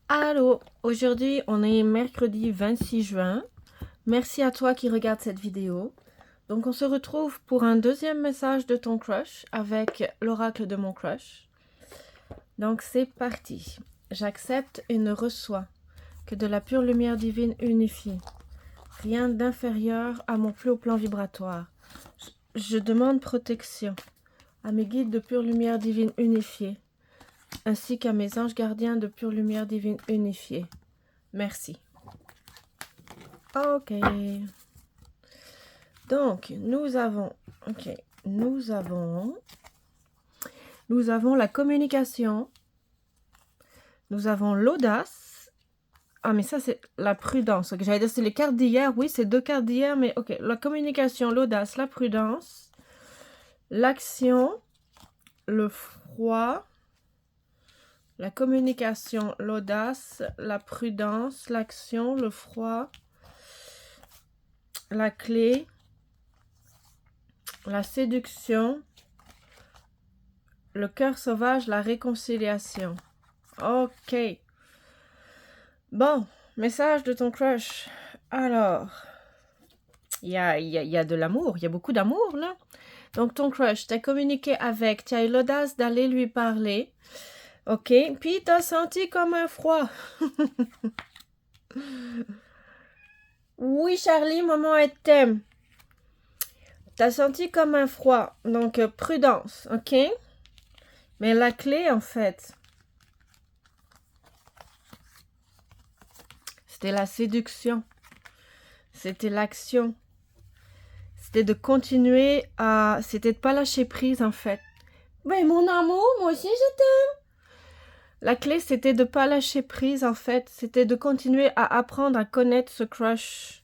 Allô, aujourd'hui on est mercredi 26 juin. Merci à toi qui regarde cette vidéo. Donc on se retrouve pour un deuxième message de ton crush avec l'oracle de mon crush. Donc c'est parti. J'accepte et ne reçois que de la pure lumière divine unifiée. Rien d'inférieur à mon plus haut plan vibratoire. Je demande protection à mes guides de pure lumière divine unifiée, ainsi qu'à mes anges gardiens de pure lumière divine unifiée. Merci. Ok. Donc, nous avons la communication, nous avons l'audace. Ah, mais ça, c'est la prudence. Okay, j'allais dire, c'est les cartes d'hier. Oui, c'est deux cartes d'hier, mais ok. La communication, l'audace, la prudence, l'action, le froid, la communication, l'audace, la prudence, l'action, le froid, la clé, la séduction, le cœur sauvage, la réconciliation. Ok. Bon, message de ton crush. Alors, il y a de l'amour, il y a beaucoup d'amour là. Donc ton crush, t'as communiqué avec, tu as eu l'audace d'aller lui parler. Ok, puis t'as senti comme un froid. Oui Charlie, maman elle t'aime. T'as senti comme un froid, donc prudence, ok? Mais la clé en fait, c'était la séduction, c'était l'action, c'était de continuer à... C'était de pas lâcher prise en fait. Mais mon amour, moi aussi je t'aime. La clé c'était de pas lâcher prise en fait, c'était de continuer à apprendre à connaître ce crush.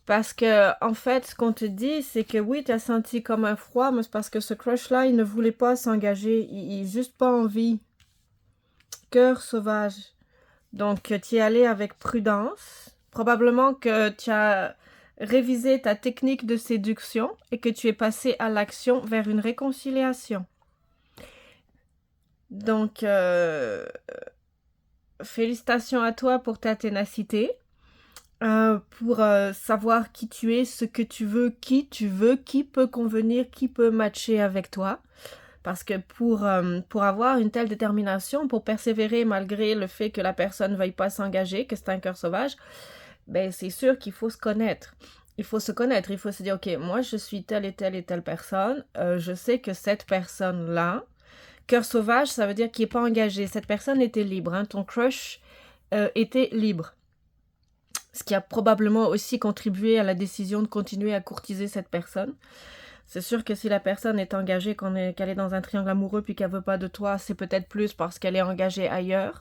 Parce que, en fait, ce qu'on te dit, c'est que oui, tu as senti comme un froid, mais c'est parce que ce crush-là, il ne voulait pas s'engager. Il n'a juste pas envie. Cœur sauvage. Donc, tu y es allé avec prudence. Probablement que tu as révisé ta technique de séduction et que tu es passé à l'action vers une réconciliation. Donc, félicitations à toi pour ta ténacité. Pour savoir qui tu es, ce que tu veux, qui peut convenir, qui peut matcher avec toi. Parce que pour avoir une telle détermination, pour persévérer malgré le fait que la personne ne veuille pas s'engager, que c'est un cœur sauvage, ben c'est sûr qu'il faut se connaître. Il faut se connaître, il faut se dire, ok, moi je suis telle et telle et telle personne, je sais que cette personne-là, cœur sauvage, ça veut dire qu'il n'est pas engagé. Cette personne était libre, hein, ton crush était libre. Ce qui a probablement aussi contribué à la décision de continuer à courtiser cette personne. C'est sûr que si la personne est engagée, qu'elle est dans un triangle amoureux puis qu'elle veut pas de toi, c'est peut-être plus parce qu'elle est engagée ailleurs.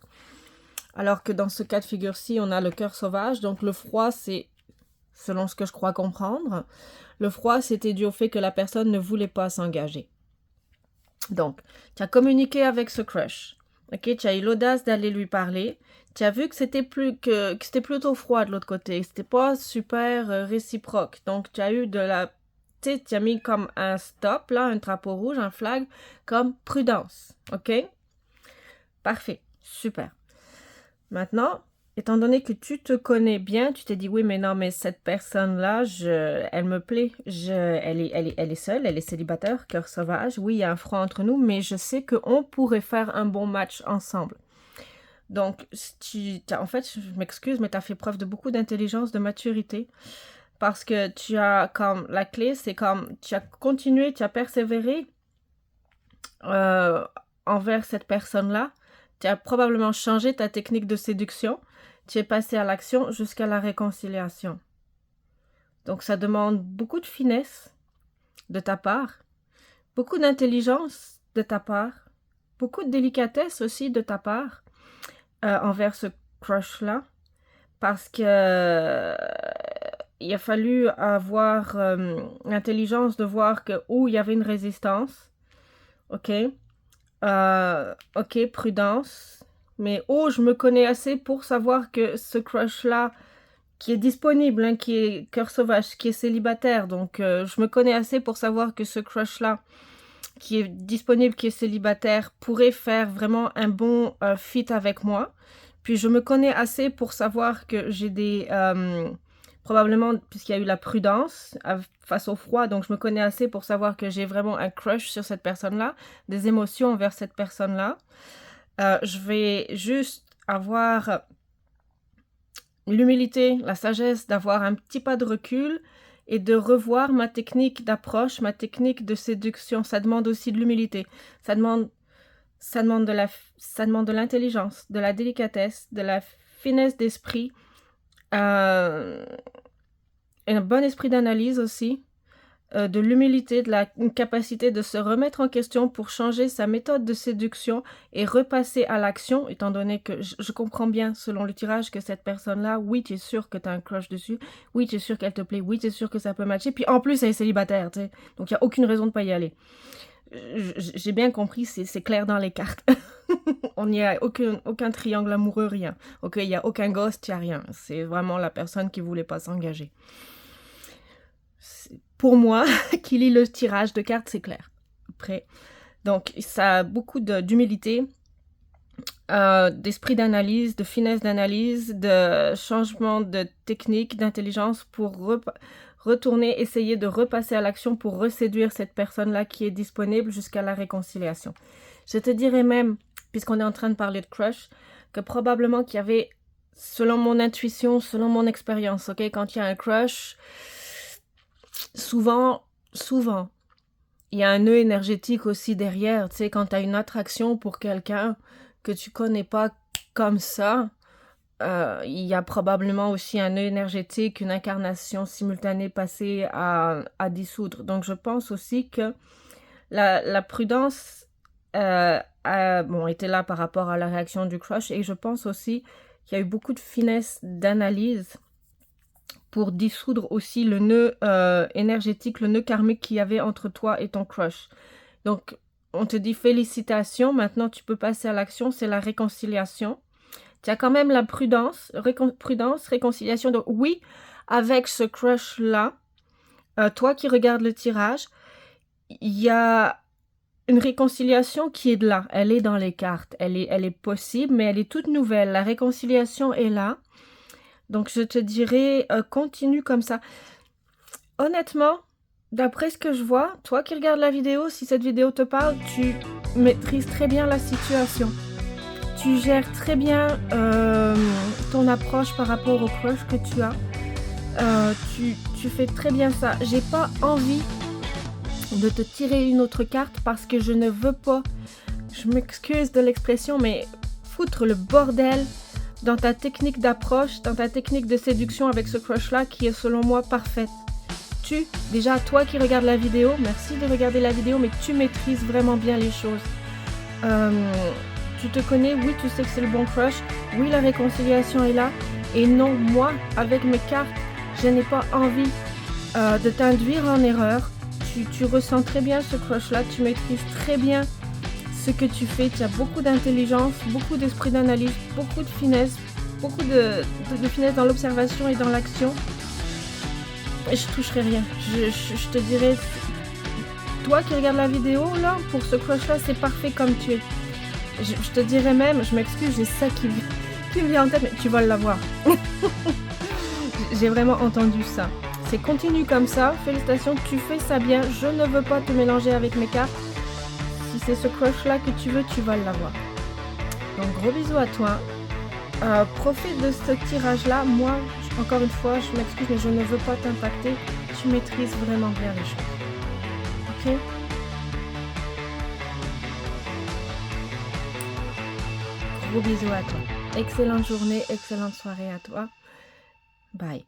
Alors que dans ce cas de figure-ci, on a le cœur sauvage. Donc le froid, c'est, selon ce que je crois comprendre, le froid, c'était dû au fait que la personne ne voulait pas s'engager. Donc, tu as communiqué avec ce crush. Ok, tu as eu l'audace d'aller lui parler. Tu as vu que c'était plutôt froid de l'autre côté. C'était pas super réciproque. Donc, tu as eu de la... Tu as mis comme un stop, là, un drapeau rouge, un flag, comme prudence. Ok? Parfait. Super. Maintenant, étant donné que tu te connais bien, tu t'es dit, oui, mais non, mais cette personne-là, elle me plaît. Elle est seule, elle est célibataire, cœur sauvage. Oui, il y a un froid entre nous, mais je sais qu'on pourrait faire un bon match ensemble. Donc, en fait, je m'excuse, mais tu as fait preuve de beaucoup d'intelligence, de maturité. Parce que tu as comme, la clé, c'est comme, tu as continué, tu as persévéré envers cette personne-là. Tu as probablement changé ta technique de séduction. Tu es passé à l'action jusqu'à la réconciliation. Donc, ça demande beaucoup de finesse de ta part, beaucoup d'intelligence de ta part, beaucoup de délicatesse aussi de ta part envers ce crush-là. Parce que il a fallu avoir l'intelligence de voir que il y avait une résistance. Ok? Ok, prudence. Mais je me connais assez pour savoir que ce crush-là, qui est disponible, hein, qui est cœur sauvage, qui est célibataire, donc je me connais assez pour savoir que ce crush-là, qui est disponible, qui est célibataire, pourrait faire vraiment un bon fit avec moi. Puis je me connais assez pour savoir que j'ai des... probablement, puisqu'il y a eu la prudence face au froid, donc je me connais assez pour savoir que j'ai vraiment un crush sur cette personne-là, des émotions envers cette personne-là. Je vais juste avoir l'humilité, la sagesse d'avoir un petit pas de recul et de revoir ma technique d'approche, ma technique de séduction. Ça demande aussi de l'humilité. Ça demande de l'intelligence, de la délicatesse, de la finesse d'esprit, un bon esprit d'analyse aussi, de l'humilité, une capacité de se remettre en question pour changer sa méthode de séduction et repasser à l'action, étant donné que je comprends bien, selon le tirage, que cette personne-là, oui, tu es sûr que tu as un crush dessus, oui, tu es sûr qu'elle te plaît, oui, tu es sûr que ça peut matcher, puis en plus, elle est célibataire, tu sais, donc il n'y a aucune raison de ne pas y aller. J'ai bien compris, c'est clair dans les cartes. On n'y a aucun triangle amoureux, rien. Ok, il n'y a aucun ghost, il n'y a rien. C'est vraiment la personne qui ne voulait pas s'engager. Pour moi, qui lit le tirage de cartes, c'est clair. Après, donc, ça a beaucoup d'humilité, d'esprit d'analyse, de finesse d'analyse, de changement de technique, d'intelligence pour retourner, essayer de repasser à l'action pour reséduire cette personne-là qui est disponible jusqu'à la réconciliation. Je te dirais même, puisqu'on est en train de parler de crush, que probablement qu'il y avait, selon mon intuition, selon mon expérience, ok, quand il y a un crush, souvent, il y a un nœud énergétique aussi derrière, tu sais, quand tu as une attraction pour quelqu'un que tu connais pas comme ça, il y a probablement aussi un nœud énergétique, une incarnation simultanée passée à dissoudre. Donc, je pense aussi que la prudence était là par rapport à la réaction du crush, et je pense aussi qu'il y a eu beaucoup de finesse d'analyse pour dissoudre aussi le nœud énergétique, le nœud karmique qu'il y avait entre toi et ton crush. Donc, on te dit félicitations, maintenant tu peux passer à l'action, c'est la réconciliation. Tu as quand même la prudence, réconciliation. Donc oui, avec ce crush-là, toi qui regardes le tirage, il y a une réconciliation qui est de là. Elle est dans les cartes. Elle est possible, mais elle est toute nouvelle. La réconciliation est là. Donc je te dirais, continue comme ça. Honnêtement, d'après ce que je vois, toi qui regardes la vidéo, si cette vidéo te parle, tu maîtrises très bien la situation. Tu gères très bien ton approche par rapport au crush que tu as. Tu fais très bien ça. J'ai pas envie de te tirer une autre carte parce que je ne veux pas, je m'excuse de l'expression, mais foutre le bordel dans ta technique d'approche, dans ta technique de séduction avec ce crush-là qui est selon moi parfaite. Déjà toi qui regardes la vidéo, merci de regarder la vidéo, mais tu maîtrises vraiment bien les choses. Tu te connais, oui, tu sais que c'est le bon crush, oui, la réconciliation est là, et non, moi, avec mes cartes, je n'ai pas envie de t'induire en erreur. Tu ressens très bien ce crush-là, tu maîtrises très bien ce que tu fais, tu as beaucoup d'intelligence, beaucoup d'esprit d'analyse, beaucoup de finesse, beaucoup de finesse dans l'observation et dans l'action. Et je toucherai rien, je te dirais, toi qui regardes la vidéo, là, pour ce crush-là, c'est parfait comme tu es. Je te dirais même, je m'excuse, j'ai ça qui me vient en tête, mais tu vas l'avoir. J'ai vraiment entendu ça. C'est continue comme ça, félicitations, tu fais ça bien, je ne veux pas te mélanger avec mes cartes. Si c'est ce crush-là que tu veux, tu vas l'avoir. Donc gros bisous à toi. Profite de ce tirage-là. Moi, encore une fois, je m'excuse, mais je ne veux pas t'impacter. Tu maîtrises vraiment bien les choses. Ok ? Gros bisous à toi. Excellente journée, excellente soirée à toi. Bye.